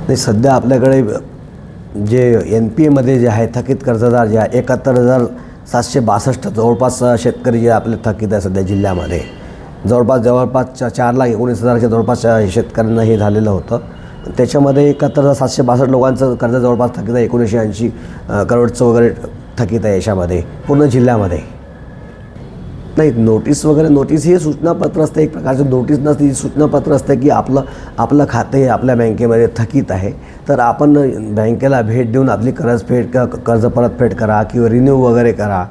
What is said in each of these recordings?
नाही, सध्या आपल्याकडे जे NPAमध्ये जे आहे थकीत कर्जदार जे आहे 71,762 जवळपास शेतकरी जे आपले थकीत आहे सध्या जिल्ह्यामध्ये. जवळपास 4,19,000च्या जवळपास शेतकऱ्यांना हे झालेलं होतं. त्याच्यामध्ये 71,762 लोकांचं कर्ज जवळपास थकीत आहे. 1980 करोडचं वगैरे थकीत आहे याच्यामध्ये पूर्ण जिल्ह्यामध्ये. नाही, नोटीस हे सूचनापत्र असतं, एक प्रकारचं नोटीस नसते, ही सूचनापत्र असतं की आपलं खाते आपल्या बँकेमध्ये थकीत आहे, तर आपण बँकेला भेट देऊन आपली कर्ज परतफेड करा किंवा रिन्यू वगैरे करा.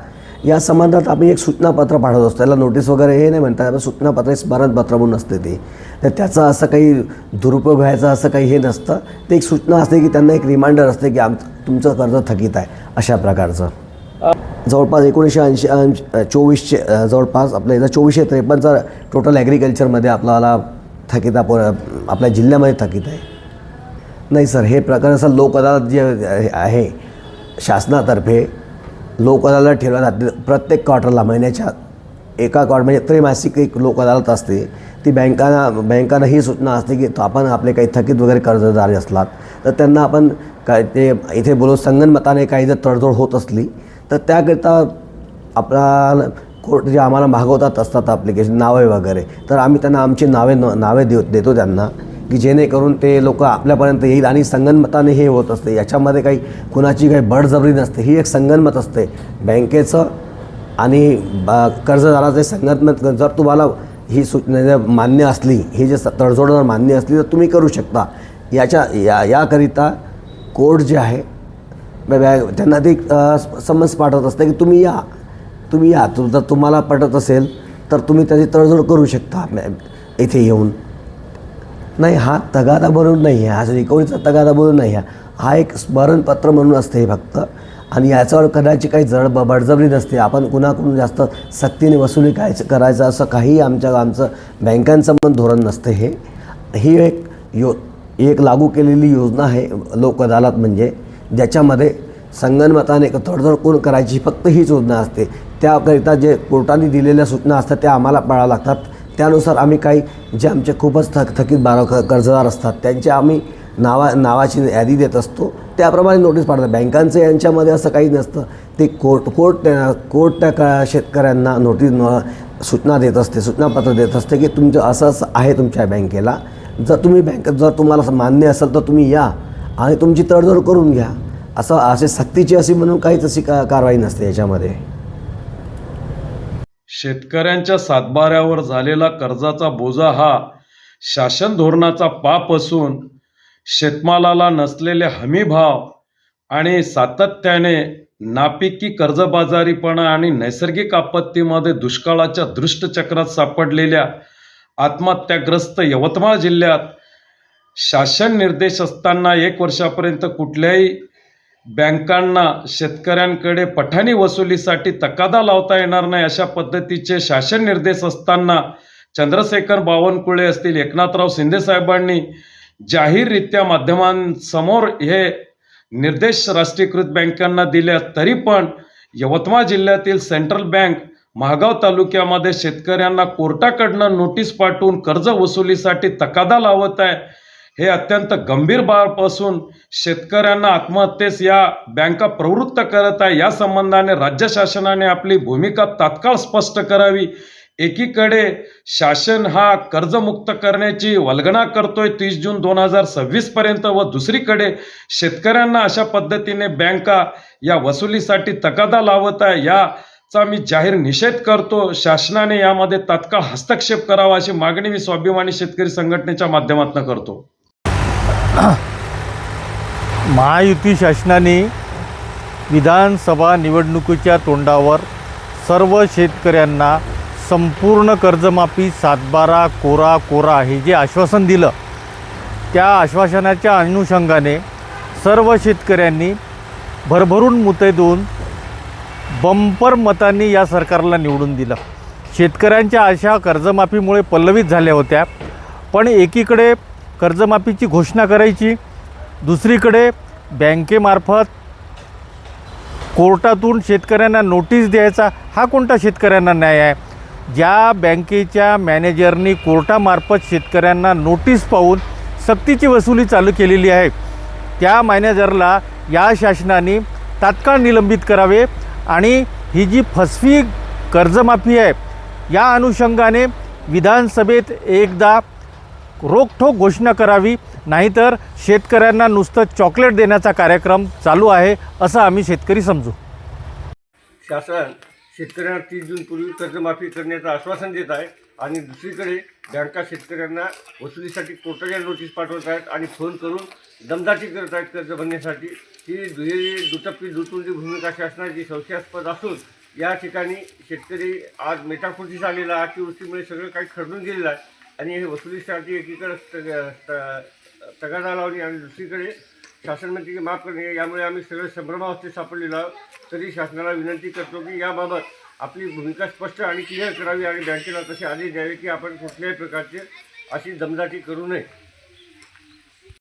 या संबंधात आम्ही एक सूचनापत्र पाठवत असतो. त्याला नोटीस वगैरे हे नाही म्हणतात, सूचनापत्र स्मरणपत्र म्हणून असते ते. तर त्याचा असं काही दुरुपयोग व्हायचा असं काही हे नसतं. ते एक सूचना असते की त्यांना एक रिमाइंडर असते की तुमचं कर्ज थकीत आहे अशा प्रकारचं. जवळपास 1924चे जवळपास आपल्या इथं 2453चा टोटल ॲग्रिकल्चरमध्ये आपल्याला थकीत आपल्या जिल्ह्यामध्ये थकीत आहे. नाही सर, हे प्रकार असं लोक अदालत जे आहे शासनातर्फे लोक अदालत ठेवल्या जाते प्रत्येक क्वार्टरला. महिन्याच्या एका म्हणजे त्रैमासिक एक लोक अदालत असते. ती बँकांना ही सूचना असते की आपण आपले काही थकीत वगैरे कर्जदार असलात तर त्यांना आपण काय ते इथे बोलू संगनमताने काही जर तडजोड होत असली तर त्याकरिता आपला कोर्ट जे आम्हाला मागवतात असतात ॲप्लिकेशन नावे वगैरे, तर आम्ही त्यांना आमची नावे देतो त्यांना की जेणेकरून ते लोक आपल्यापर्यंत येईल. आणि संगनमताने हे होत असते. याच्यामध्ये काही कुणाची काही बळजबरी नसते. ही एक संगनमत असते बँकेचं आणि कर्जदाराचे संगनमत. जर तुम्हाला ही सूचना मान्य असली, ही जे तडजोड मान्य असली तर तुम्ही करू शकता. याकरिता कोर्ट जे आहे त्यांना ते समन्स पाठवत असते की तुम्ही या जर तुम्हाला पटत असेल तर तुम्ही त्याची तडजोड करू शकता इथे येऊन. नाही, हा तगादा बनवून नाही आहे, हा रिकव्हरीचा तगादा बनवून नाही आहे. हा एक स्मरणपत्र म्हणून असते हे फक्त. आणि याच्यावर कदाचित काही बळजबरी नसते. आपण कुणाकडून जास्त सक्तीने वसुली करायचं असं काही आमचं बँकांचं पण धोरण नसतं. ही एक लागू केलेली योजना आहे लोक अदालत, म्हणजे ज्याच्यामध्ये संगनमताने तडजोड कोण करायची फक्त हीच योजना असते. त्याकरिता जे कोर्टाने दिलेल्या सूचना असतात त्या आम्हाला पाळाव्या लागतात. त्यानुसार आम्ही काही जे आमचे खूपच थकीत कर्जदार असतात त्यांचे आम्ही नावाची यादी देत असतो. त्याप्रमाणे नोटीस पाठवतात. बँकांचं यांच्यामध्ये असं काही नसतं. ते कोर्ट त्या शेतकऱ्यांना सूचना देत असते, सूचनापत्र देत असते की तुमचं असं आहे तुमच्या बँकेला. जर तुम्हाला मान्य असेल तर तुम्ही या आणि तुमची तडजोड करून घ्या. असे सक्तीची अशी म्हणून काहीच अशी कारवाई नसते याच्यामध्ये. शेतकऱ्यांच्या सातबाऱ्यावर झालेला कर्जाचा बोजा हा शासन धोरणाचा पाप असून शेतमालाला नसलेले हमीभाव आणि सातत्याने नापिकी कर्जबाजारीपणा आणि नैसर्गिक आपत्तीमध्ये दुष्काळाच्या दृष्टचक्रात सापडलेल्या आत्महत्याग्रस्त यवतमाळ जिल्ह्यात शासन निर्देश असताना 1 वर्षापर्यंत कुठल्याही बँकांना शेतकऱ्यांकडे पठाणी वसुलीसाठी तकादा लावता येणार नाही अशा पद्धतीचे शासन निर्देश असताना चंद्रशेखर बावनकुळे असतील, एकनाथराव शिंदे साहेबांनी जाहीररित्या माध्यमांसमोर हे निर्देश राष्ट्रीयकृत बँकांना दिल्या, तरी पण यवतमाळ जिल्ह्यातील सेंट्रल बँक महागाव तालुक्यामध्ये शेतकऱ्यांना कोर्टाकडनं नोटीस पाठवून कर्ज वसुलीसाठी तकादा लावत आहे. हे अत्यंत गंभीर बाब असून शेतकऱ्यांना आत्महत्येस या बँका प्रवृत्त करत आहे. या संबंधाने राज्य शासनाने आपली भूमिका तात्काळ स्पष्ट करावी. एकीकडे शासन हा कर्जमुक्त करण्याची वल्गना करतोय 30 जून 2026 पर्यंत, व दुसरीकडे शेतकऱ्यांना अशा पद्धतीने बँका या वसुलीसाठी तकादा लावत आहे. याचा मी जाहीर निषेध करतो. शासनाने यामध्ये तात्काळ हस्तक्षेप करावा अशी मागणी मी स्वाभिमानी शेतकरी संघटनेच्या माध्यमातून करतो. महायुती शासनाने विधानसभा निवडणुकीच्या तोंडावर सर्व शेतकऱ्यांना संपूर्ण कर्जमाफी, सातबारा, कोरा हे जे आश्वासन दिलं, त्या आश्वासनाच्या अनुषंगाने सर्व शेतकऱ्यांनी भरभरून मते देऊन बंपर मतांनी या सरकारला निवडून दिलं. शेतकऱ्यांच्या आशा कर्जमाफीमुळे पल्लवित झाल्या होत्या, पण एकीकडे कर्जमाफीची घोषणा करायची, दुसरीकडे बँकेमार्फत कोर्टातून शेतकऱ्यांना नोटीस द्यायचा. हा कोणता शेतकऱ्यांना न्याय आहे? ज्या बँकेच्या मॅनेजरनी कोर्टामार्फत शेतकऱ्यांना नोटीस पाहून सक्तीची वसुली चालू केलेली आहे, त्या मॅनेजरला या शासनाने तात्काळ निलंबित करावे आणि ही जी फसवी कर्जमाफी आहे या अनुषंगाने विधानसभेत एकदा रोखठोक घोषणा करावी, नाहीतर शेतकऱ्यांना नुसतं चॉकलेट देण्याचा कार्यक्रम चालू आहे असं आम्ही शेतकरी समजू. शासन शेतकऱ्यांना 30 जूनपूर्वी कर्जमाफी करण्याचं आश्वासन देत आहे आणि दुसरीकडे बँका शेतकऱ्यांना वसुलीसाठी कोर्टाच्या नोटीस पाठवत आहेत आणि फोन करून दमदाटी करत आहेत कर्ज भरण्यासाठी. ही दुटप्पी दुतुंडी भूमिका शासनाची संशयास्पद असून या ठिकाणी शेतकरी आज मेटाकुटीस आलेला आहे. अतिवृष्टीमुळे सगळं काही खरडून गेलेलं आहे आणि हे वसुलीसाठी एकीकडे तगादा लावणे आणि दुसरीकडे शासन म्हणते की माफ करणे, यामुळे आम्ही सगळं संभ्रमावस्थेत सापडलेलो आहोत. तरी शासनाला विनंती करतो की याबाबत आपली भूमिका स्पष्ट आणि क्लिअर करावी आणि बँकेला तसे आदेश द्यावे की आपण कुठल्याही प्रकारचे अशी दमदाटी करू नये.